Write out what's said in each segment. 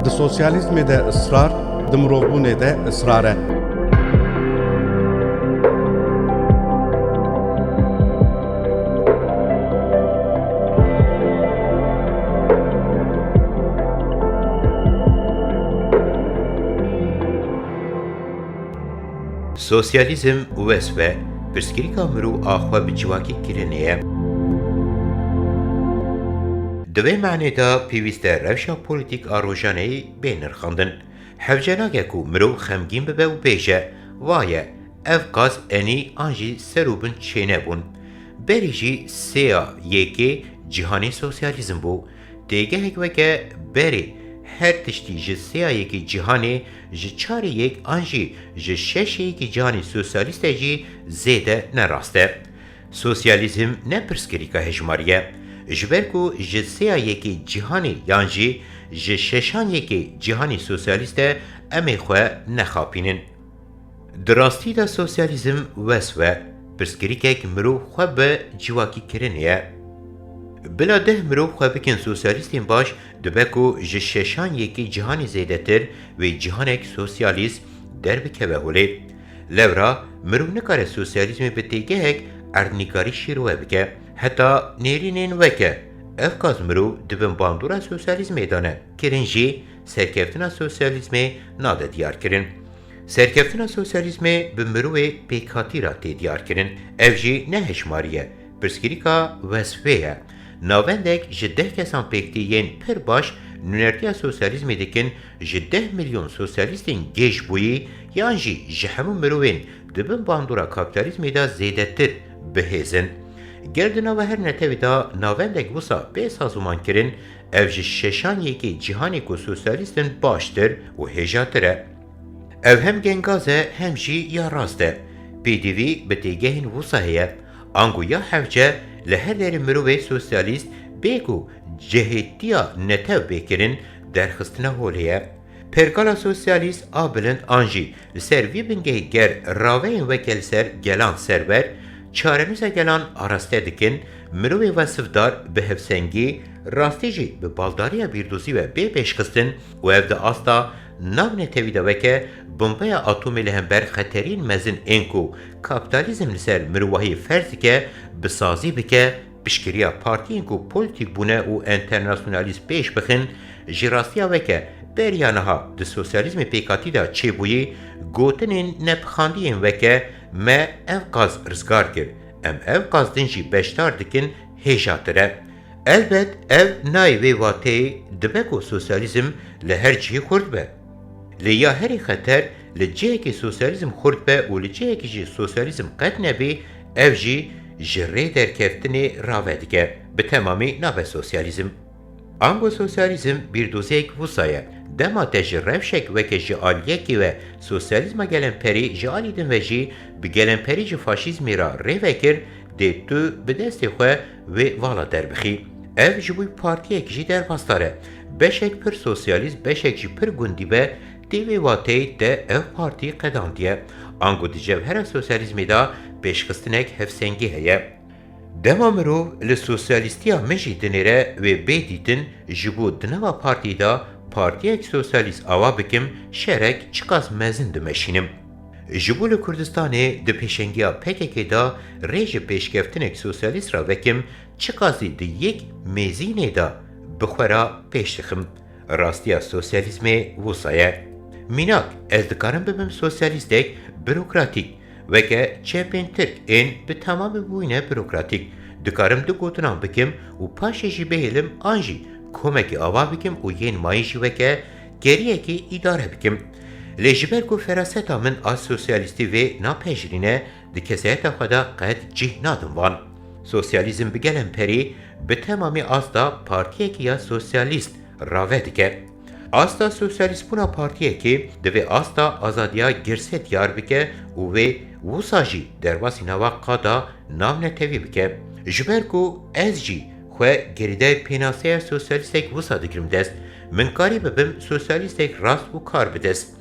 د سوسیالیزم د اصرار د مروبونه د اصراره سوسیالیزم وسوه پرسکریکا مرو آخوا بجواکی کرنیه دوی معنی دا پیوسته روشا پولیتیک آروژانه بینرخاندن حوجناگه کو مرو خمگین ببه و بیجه وایه اف قاز انی آنجی سروبن چینه بون بریجی سیا یکی جهانی سوسیالیزم بو دیگه هکوکه بری هر تشتی جه سیا یکی جهانی جه چار یک آنجی جه شش یکی جهانی سوسیالیسته جی زیده نراسته سوسیالیزم نه پرسکریکا هجماریه جبرکو جسیا یکی جهانی یانجی جششان یکی جهانی سوسیالیسته امی خواه نخاپینن. دراستی دا سوسیالیزم وسوه پرسکریکک مرو خواه به جواکی کرنیه. بلا ده مرو خواه بکن سوسیالیستین باش دبکو جششان یکی جهانی زیده تر و جهانک سوسیالیست در بکه هولی. لورا مرو نکاره سوسیالیزم بتیگه هک اردنیکاری شیروه بکه. حتی نیرینین وکه افکاز مرو دبن باندورا سوسیالیزم دانه کرنجی سرکفتنا سوسیالیزم ناده دیار کرن. سرکفتنا سوسیالیزم به مروی پیکاتی را دیار کرن. افجی نه هشماریه. پرسکریکا وصفه ناوندک جده کسان پیکتیین پر باش نونرتیا سوسیالیزم دکن جده میلیون سوسیالیستین گیش بویی یانجی جهمو مروین دبن باندورا کابیتالیزم دا زیده تر بهزن. گردنا و هر نتوی دا ناوندک وسا به سازمان کرن او ششان یکی جهانی کو سوسیالیستن باشتر و هجاتره. او هم گنگازه هم جی یا راسته. پیدیوی بتیگهین وسا هیه. آنگو یا حوجه لهر در مروی سوسیالیست بیگو جهتیا نتو بکرن درخستنا هولیه. پرگالا سوسیالیست آبلند آنجی لسر وی بنگه گر راوین وکل سر گلان سربر چارنوزا گلان آراسته دکن مروی وصفدار به هفسنگی راستی جی به بالداریا بیردوزی و به پیشکستن و evde asla nav netevide veke bombaya atomi lehember xeterin mezin enku kapitalizm liser mirwahi ferzike bisazi bike bişkiriya partiyen ku politik bune u internasyonalist peş bixin jirastiya veke beryanaha de sosyalizmi pekati da çebuyi gotinin nepxandiyen veke me ev qaz rizgar kir. Em ev qaz dinci beştar dikin hejatire. Elbet ev nay ve vateyi dibeko sosyalizm le her cihi xurt be. Le ya heri xeter le ciheki sosyalizm xurt be u le ciheki ji sosyalizm qed nebi ev ji jirre derkeftini ravedike. Bi temamî nabe sosyalizm. Ango sosyalizm bir dozek vusaya. Dema te ji revşek veke ji aliyekî ve sosyalizma gelen perî ji alîdin ve jî bi gelen perî ji faşîzmê ra rêvekir dê tu bi destê xwe wê vala derbixî. Ev ji bo partiyek jî derbastar e. Beşek pir sosyalîst, beşek jî pir gundî be tê wê wateyê te ev partî qedandiye. Ango di cevhera sosyalizmê da pêşxistinek hevsengî heye. Dema mirov li sosyalîstiya min jî dinêre wê bê dîtin ji bo dineva partî da partiyek sosyalist ava bikim şerek çıkaz mezin dimeşinim. Jibul Kurdistanê di pêşengiya PKK da rêjê pêşkeftinek sosyalist ra vekim çıkazî di yek mêzînê da bi xwe ra pêş dixim. Rastiya sosyalizmê wisa ye. Mînak ez dikarim bibim sosyalîstek bürokratik veke çepên Tirk ên bi temamî bûyîne bürokratik. Dikarim du gotinan bikim û paşê jî bihêlim an jî komeki ava bikim û yên mayî jî veke geriyekî îdare bikim. Lê ji ber ku feraseta min a sosyalîstî vê napejirîne di keseyeta xwe da qet cih nadim van. Sosyalîzm bi gelên perî bi temamî asta partiyekî ya sosyalîst rave dike. Asta sosyalîstbûna partiyekî divê asta azadiya girset yar bike û wê wisa jî derbasî nava qada nav netevî bike. Ji ber ku ez jî xwe gerîdayê pênaseya sosyalîstek wisa dikirim dest, min karî bibim sosyalîstek rast û kar bidest.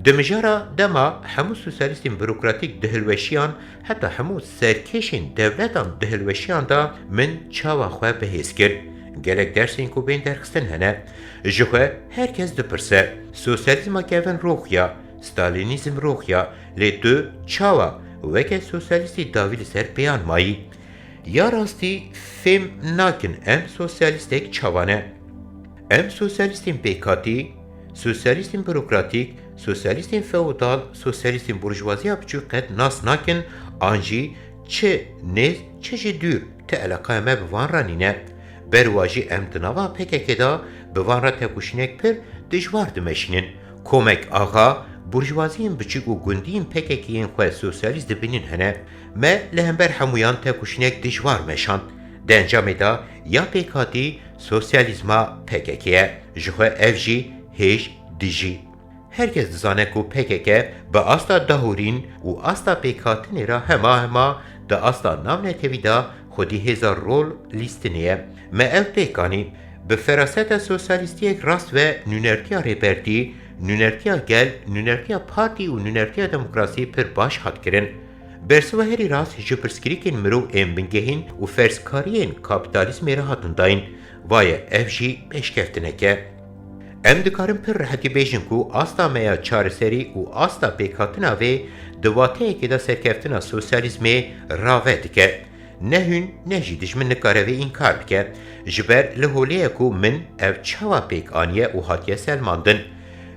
Di mijara dema hemû sosyalîstên bürokratîk di hilweşiyan heta hemû serkêşên devletan di hilweşiyan da min çawa xwe bihêz kir. gelek dersên ku bên derxistin hene, ji xwe herkes dipirse, sosyalizma kevin rok ya, Stalinizm rok ya, lê tu çawa weke sosyalistî davî li ser pêyan mayî. Ya rastî fêm nakin em sosyalistek çawane. Em sosyalistên pêkhatî, sosyalistên bürokratîk, sosyalistên feodal, sosyalistên burjuwaziya biçûk qet nas nakin an jî çi nêz çi jî dûr ti eleqaya me bi van re nîne. Berwa jî em di nava PKK da bi van re tekuşînek pir dijwar dimeşînin. Komek axa burjwaziyên biçûk û gundiyên PKK'yên xwe sosyalîst dibînin hene, me li hember hemûyan tekuşînek dijwar meşand. Di encamê da ya pêkhatî sosyalîzma PKK'ye, ji xwe ev jî hêj dijî. Herkes dizane ku PKK bi asta dahûrîn û asta pêkhatinê ra hema di asta navnetewî da xwedî hêza rol lîstinê. Me ev pêkanî bi feraseta sosyalîstiyek rast ve nûnertiya rêbertî, nûnertiya gel, nûnertiya partî û nûnertiya demokrasî pir baş hat kirin. Bersiva herî rast ji pirsgirêkên mirov ên bingehîn û ferskariyên kapîtalîzmê re hatin dayîn. Vaye ev jî pêşkeftinek e. Em dikarin pir rehetî bêjin ku asta me ya çareserî û asta pêkhatina vê di wateyekê de serkeftina sosyalîzmê rave dike. Ne hûn ne jî dijmin nikare vê înkar bike. Ji ber li holiyê ku min ev çawa pêk aniye û hatiye selmandin.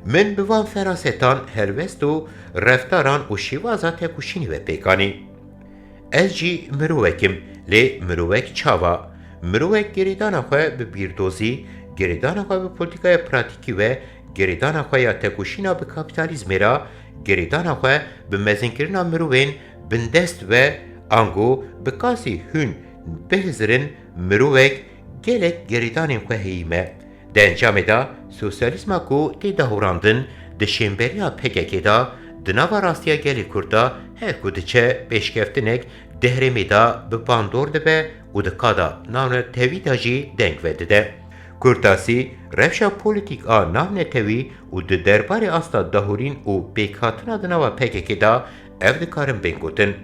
Min bi van ferasetan helbest û reftaran û şîvaza tekuşînî ve pêkanî. Ez jî mirovekim, lê mirovek çawa. Mirovek gerîdana xwe bi bîrdozî, gerîdana xwe bi polîtikaya pratikî ve gerîdana xwe ya tekuşîna bi kapîtalîzmê ra, gerîdana xwe bi mezinkirina mirovên bindest ve ango bi kasî hûn bihizirin mirovek gelek gerîdanên xwe heyî me. Di encamê da sosyalîzma ku tê dahûrandin di şêmberiya PKK da di nava rastiya gelê Kurd da her ku diçe pêşkeftinek dehrêmê da bi bandor dibe û di kada navnetewî da jî deng vedide. Kurtasî rewşa polîtîk a navnetewî û di derbarê asta dahûrîn û pêkhatina di nava PKK da ev dikarin bên gotin.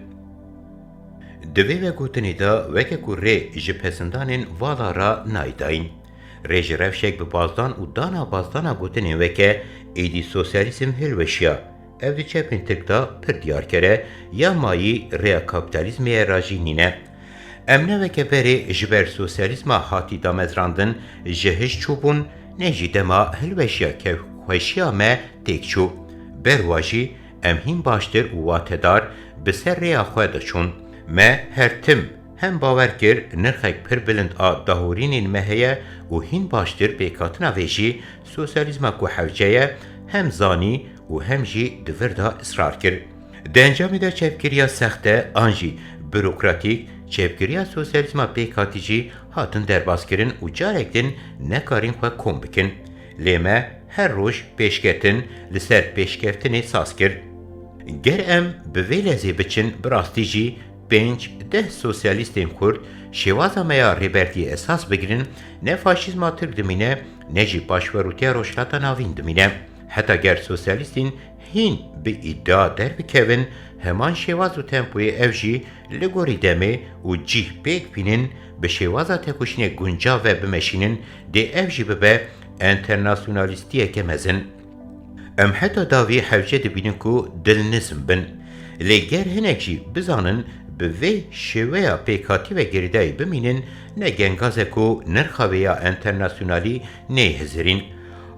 Di vê vegotinê da weke ku rê ji pesindanên vala ra nayîdayîn. Rê ji rewşek bi bazdan û dana bazdana gotinên weke êdî sosyalîzm hilweşiya. Ev di çepên Tirk da pir diyar kere ya mayî rêya kapîtalîzmê ra jî nîne. Em ne veke berê ji ber sosyalîzma hatî damezrandin ji hiş çûbûn ne jî dema hilweşiya kevxweşiya me têk çû. Berwa jî em hîn baştir û watedar bi ser rêya xwe diçûn. Me her tim hem bawer kir nirxek pir bilind a dahûrînên me heye û hîn baştir pêkhatina vê jî sosyalîzma ku hewce ye hem zanî û hem jî di vir da israr kir. Di encamê de çepkiriya sext e an jî bürokratîk çepkiriya sosyalîzma pêkhatî jî hatin derbaskirin û carek din nekarîn xwe kom bikin. Lê me her roj pêşketin li ser pêşkeftinê saz kir. Ger em bi vê lezê biçin bi rastî jî 5-10 sosyalistên Kurd şêwaza me ya rêbertiyê esas bigirin ne faşîzma Tirk dimîne ne jî paşverûtiya rojhilata navîn dimîne. Heta ger sosyalîstên hîn bi îddia derbikevin heman şêwaz û tempoyê ev jî li gorî demê û cih pêk bînin bi şêwaza tekuşînê guncav ve bimeşînin dê ev jî bibe internasyonalîstiyeke mezin. Em heta davî hewce dibînin ku dilnizm bin. Lê ger hinek jî bizanin bi vê şêweya pêkhatî ve gerîdayî bimînin ne gengazek û nirxa vê ya internasyonalî nê hizirîn.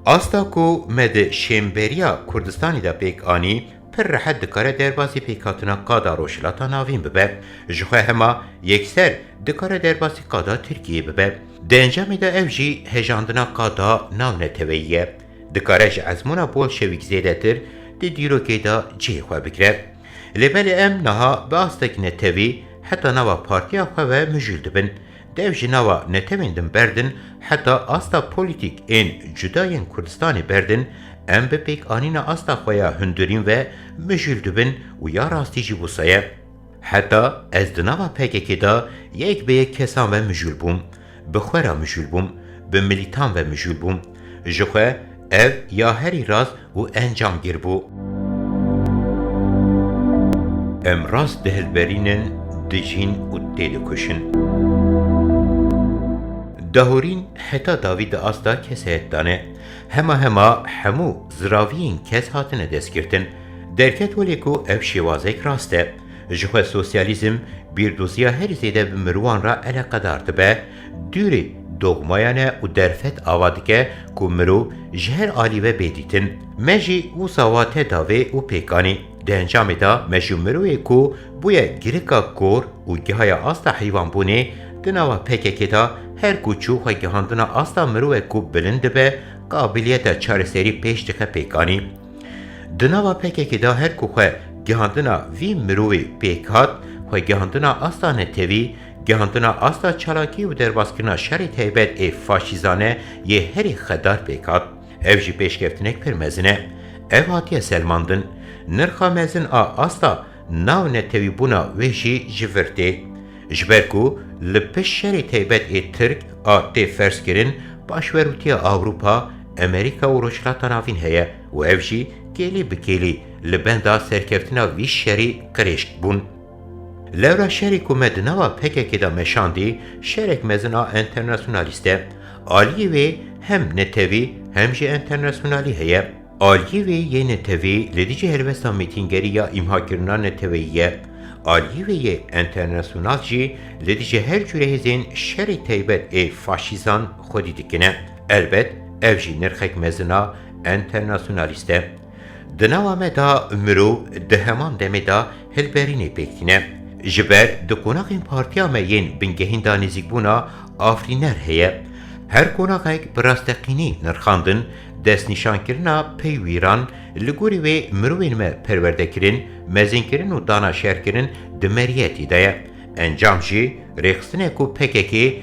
Asta ku me di şêmberiya Kurdistanê da pêk anî pir rehet dikare derbasî pêkhatina qada rojhilata navîn bibe. Ji xwe hema yekser dikare derbasî qada Tirkiyê bibe. Di encamê de ev jî hejandina qada navnetewî ye. Dikare ji ezmûna Bolşewîk zêdetir di dîrokê da cihê xwe bigire. Lêbelê em niha bi astek netewî heta nava partiya xwe ve mijûl dibin. Dev jî nava netewên din berdin heta asta polîtîk ên cudayên Kurdistanê berdin em bi pêkanîna asta xwe ya hundirîn ve mijûl dibin û ya rastî jî wisa ye. Heta ez di nava PKK da yek bi yek kesan ve mijûl bûm. Bi xwe ra mijûl bûm, bi milîtan ve mijûl bûm. Ji xwe ev ya herî rast û encamgir bû. Em rast dihilberînin dijîn û tê dikuşin. دهورین حتا داوید آستا کسایت دانه هما همو زراوین کس هاتنه دستگرتن درکت ولی کو اف شوازک راسته جخوا سوسیالیزم بیردوزیا هر زیده بمروان را علاقه دارد به دوری دوغمایانه و درفت آوادکه که مرو جهر آلیوه بیدیتن مجی و سواته داوه و پیکانی ده انجام دا مجی مروی که بوی گرکا گور و گهای آستا حیوان بونه دناوا پکه دا هر کوچو خواه گهاندنا آستا مروی که بلند به قابلیت چارسری پیش دکه پیکانی دناوا پکه دا هر کوخه گهاندنا وی مروی پیکات خواه گهاندنا آستا نتوی گهاندنا آستا چالاکی و درباسکرنا شری تیبت فاشیزانه یه هری خدار پیکات او جی پیشکفتنک پرمزنه او هاتیه سلماندن نرخا مزن آستا ناو نتوی بونا ویجی جورته جبرکو لپش شری تیبت ترک تی فرس کرن باشوروتی آوروپا امریکا و روشلاتا ناوین هیا و او جی گیلی بکیلی لبندا سرکفتنا وی شری قریشک بون لورا شریک و مدنوا پکه که دا مشاندی شرک مزنا انترناسیونالیسته آلیه وی هم نتوی هم جی انترناسیونالی هیه آلیه وی یه نتوی لدیجه هلوستا میتینگری یا امها کرنا نتوییه آلیه وی یه انترناسیونال جی لدیجه هر جوره هزین شری تیبت فاشیزان خودی دکنه البت او جی نرخک مزنا انترناسیونالیسته دناوامه دا مرو دهمان دمه دا هلبرینی پیکتینه جبر دکوناقین پارتیا مین بنگهین دا نزیک بونا آفرینر هیه هر کوناقیک براستقینی نرخاندن دست نشان کرنا پیویران لگوری وی مروین ما پرورده کرن مزین کرن و دانا شهر کرن دمریتی دایه انجام جی ریخستنه کو پکه که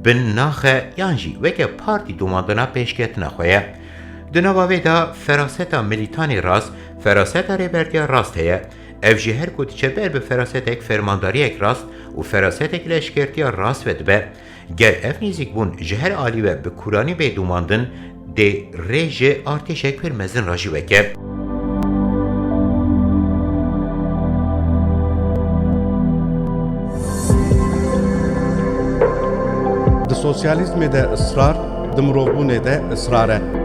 بن ناخه یانجی وکه پارتی دوماندنا پیشکت نخواه دنواوی دا فراستا ملیتانی راست فراستا ریبرتیا راست هیه او جی هر کو دیچه بر به فراستک فرمانداری اک راست و فراستک لشکرتیا راست ود به گر اف نیزیک بون جهر آلی و به کورانی به دوماندن ده ریج آرتشک پر مزن راجی وکه د سوسیالیزم د اصرار د مروبونه د اصراره